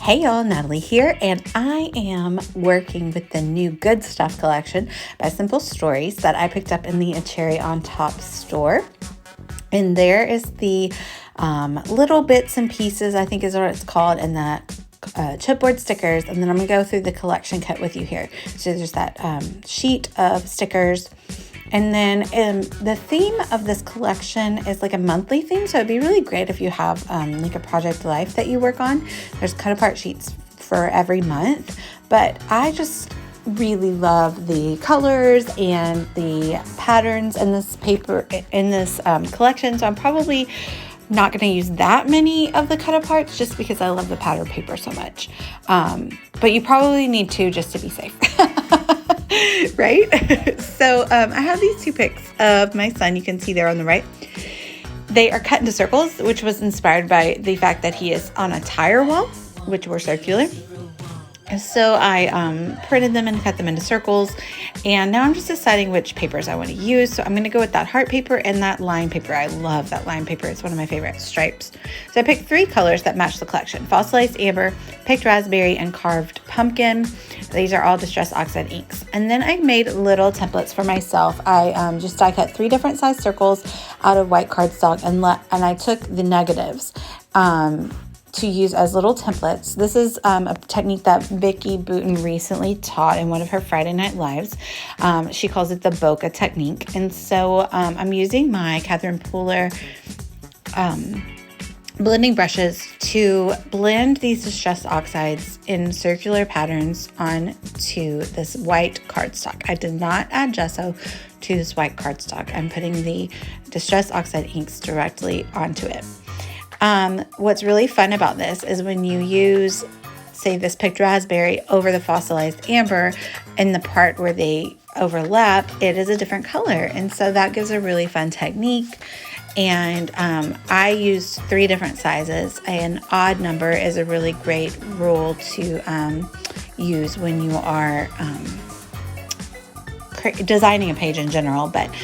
Hey y'all, Natalie here, and I am working with the new Good Stuff collection by Simple Stories that I picked up in the A Cherry on Top store. And there is the little bits and pieces, I think is what it's called, and that chipboard stickers. And then I'm going to go through the collection kit with you here. So there's that sheet of stickers. And then the theme of this collection is like a monthly theme. So it'd be really great if you have like a project life that you work on. There's cut apart sheets for every month. But I just really love the colors and the patterns in this paper, in this collection. So I'm probably not going to use that many of the cut aparts just because I love the pattern paper so much. But you probably need to just to be safe. Right? So I have these two pics of my son. You can see there on the right. They are cut into circles, which was inspired by the fact that he is on a tire wall, which were circular. So I printed them and cut them into circles, and now I'm just deciding which papers I want to use. So I'm going to go with that heart paper and that line paper. I love that line paper. It's one of my favorite stripes. So I picked three colors that match the collection: fossilized amber, picked raspberry, and carved pumpkin. These are all distress oxide inks. And then I made little templates for myself. I just die cut 3 different size circles out of white cardstock, and I took the negatives to use as little templates. This is a technique that Vicki Booten recently taught in one of her Friday Night Lives. She calls it the bokeh technique. And so I'm using my Catherine Pooler blending brushes to blend these distress oxides in circular patterns onto this white cardstock. I did not add gesso to this white cardstock. I'm putting the distress oxide inks directly onto it. What's really fun about this is when you use, say, this picked raspberry over the fossilized amber, in the part where they overlap, it is a different color. And so that gives a really fun technique. And I used 3 different sizes. An odd number is a really great rule to use when you are designing a page in general. But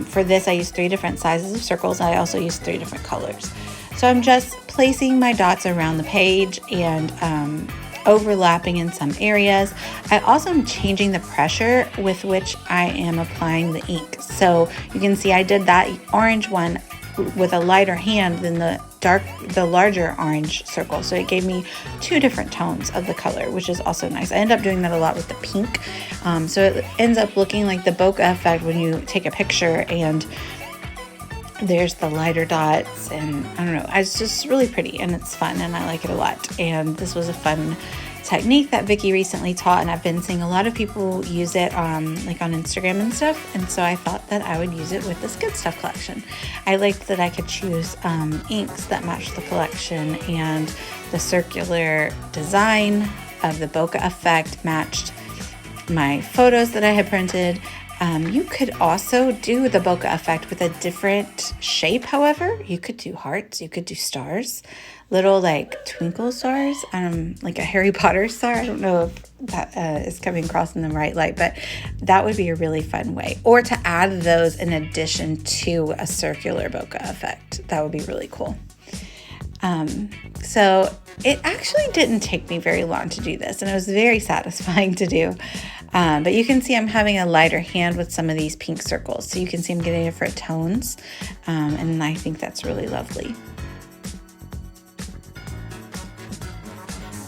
for this, I used 3 different sizes of circles. I also used 3 different colors. So I'm just placing my dots around the page and overlapping in some areas. I also am changing the pressure with which I am applying the ink. So you can see I did that orange one with a lighter hand than the larger orange circle. So it gave me 2 different tones of the color, which is also nice. I end up doing that a lot with the pink. So it ends up looking like the bokeh effect when you take a picture and there's the lighter dots, and I don't know, it's just really pretty and it's fun and I like it a lot. And this was a fun technique that Vicki recently taught, and I've been seeing a lot of people use it like on Instagram and stuff, and so I thought that I would use it with this Good Stuff collection. I liked that I could choose inks that matched the collection, and the circular design of the bokeh effect matched my photos that I had printed. You could also do the bokeh effect with a different shape, however. You could do hearts, you could do stars, little like twinkle stars, like a Harry Potter star. I don't know if that is coming across in the right light, but that would be a really fun way. Or to add those in addition to a circular bokeh effect. That would be really cool. So it actually didn't take me very long to do this, and it was very satisfying to do. But you can see I'm having a lighter hand with some of these pink circles. So you can see I'm getting different tones, and I think that's really lovely.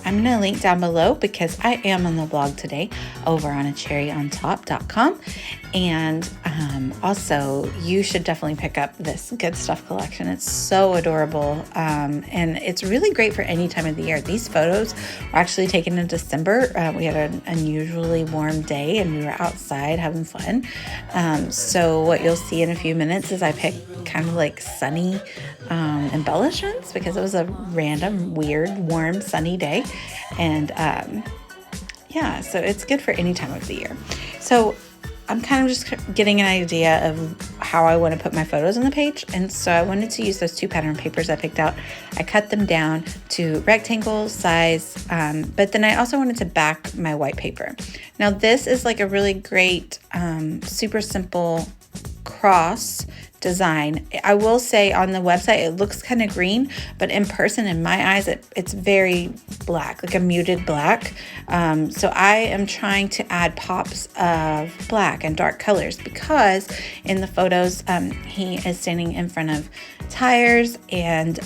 I'm going to link down below because I am on the blog today over on acherryontop.com. And also, you should definitely pick up this Good Stuff collection. It's so adorable, and it's really great for any time of the year. These photos were actually taken in December. We had an unusually warm day, and we were outside having fun. So what you'll see in a few minutes is I picked kind of like sunny embellishments because it was a random, weird, warm, sunny day. And yeah, so it's good for any time of the year. So I'm kind of just getting an idea of how I want to put my photos on the page. And so I wanted to use those 2 pattern papers I picked out. I cut them down to rectangle size, but then I also wanted to back my white paper. Now this is like a really great, super simple cross design. I will say on the website it looks kind of green, but in person, in my eyes, it's very black, like a muted black. So I am trying to add pops of black and dark colors, because in the photos he is standing in front of tires, and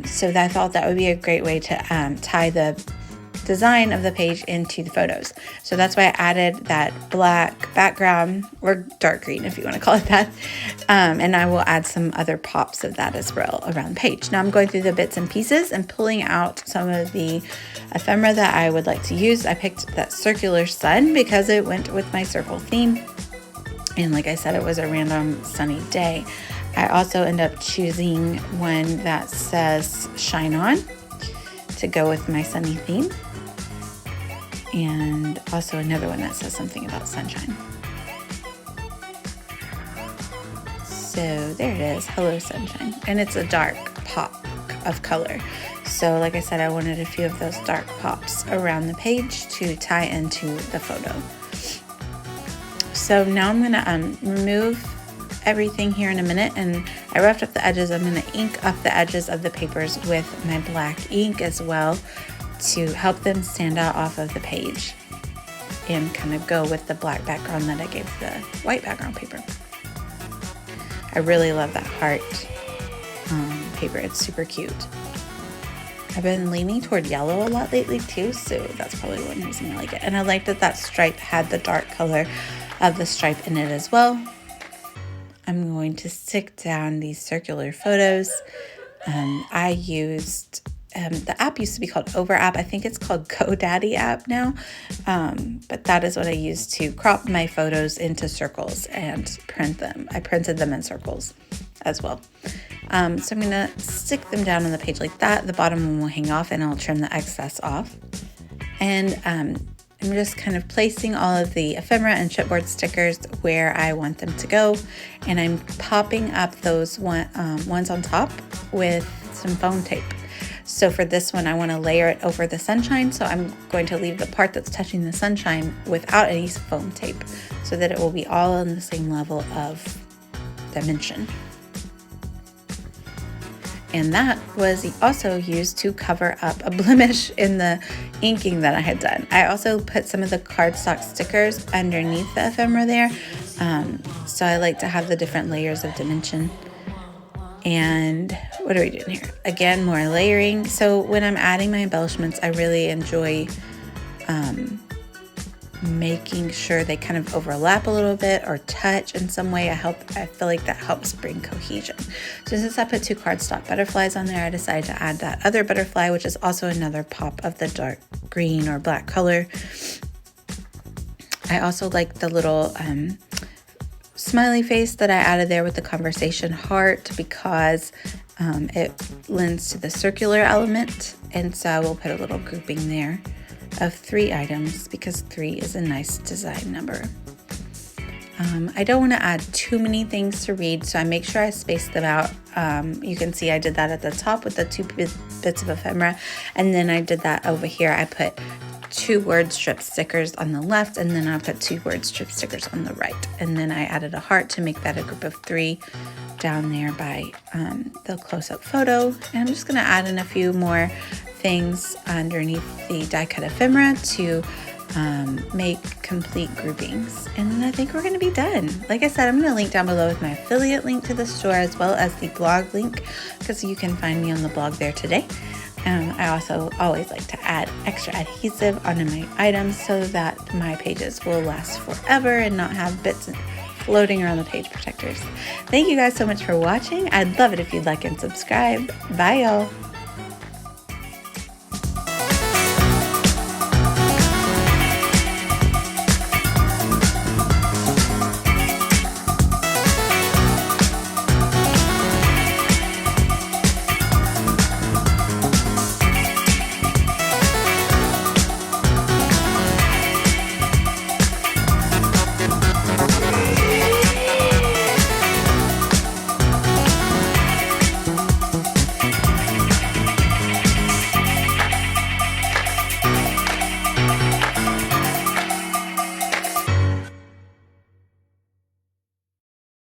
so I thought that would be a great way to tie the design of the page into the photos. So that's why I added that black background, or dark green if you want to call it that, and I will add some other pops of that as well around the page. Now I'm going through the bits and pieces and pulling out some of the ephemera that I would like to use. I picked that circular sun because it went with my circle theme, and like I said, it was a random sunny day. I also end up choosing one that says shine on to go with my sunny theme, and also another one that says something about sunshine. So there it is, hello sunshine, and it's a dark pop of color. So like I said, I wanted a few of those dark pops around the page to tie into the photo. So now I'm gonna remove everything here in a minute, and I roughed up the edges. I'm gonna ink up the edges of the papers with my black ink as well, to help them stand out off of the page and kind of go with the black background that I gave the white background paper. I really love that heart paper. It's super cute. I've been leaning toward yellow a lot lately too, so that's probably one reason I like it. And I like that that stripe had the dark color of the stripe in it as well. I'm going to stick down these circular photos. I used the app used to be called Over App. I think it's called GoDaddy app now. But that is what I used to crop my photos into circles and print them. I printed them in circles as well. So I'm going to stick them down on the page like that. The bottom one will hang off, and I'll trim the excess off. And I'm just kind of placing all of the ephemera and chipboard stickers where I want them to go. And I'm popping up those ones on top with some foam tape. So for this one, I want to layer it over the sunshine. So I'm going to leave the part that's touching the sunshine without any foam tape, so that it will be all on the same level of dimension. And that was also used to cover up a blemish in the inking that I had done. I also put some of the cardstock stickers underneath the ephemera there. So I like to have the different layers of dimension. And what are we doing here? Again, more layering. So when I'm adding my embellishments, I really enjoy making sure they kind of overlap a little bit or touch in some way. I feel like that helps bring cohesion. So since I put 2 cardstock butterflies on there, I decided to add that other butterfly, which is also another pop of the dark green or black color. I also like the little smiley face that I added there with the conversation heart, because it lends to the circular element, and so I will put a little grouping there of 3 items, because 3 is a nice design number. I don't want to add too many things to read, so I make sure I space them out. You can see I did that at the top with the 2 bits of ephemera, and then I did that over here. I put 2 word strip stickers on the left, and then I put 2 word strip stickers on the right, and then I added a heart to make that a group of 3 down there by the close-up photo. And I'm just going to add in a few more things underneath the die cut ephemera to make complete groupings, and then I think we're going to be done. Like I said, I'm going to link down below with my affiliate link to the store, as well as the blog link, because you can find me on the blog there today. I also always like to add extra adhesive onto my items so that my pages will last forever and not have bits floating around the page protectors. Thank you guys so much for watching. I'd love it if you'd like and subscribe. Bye y'all.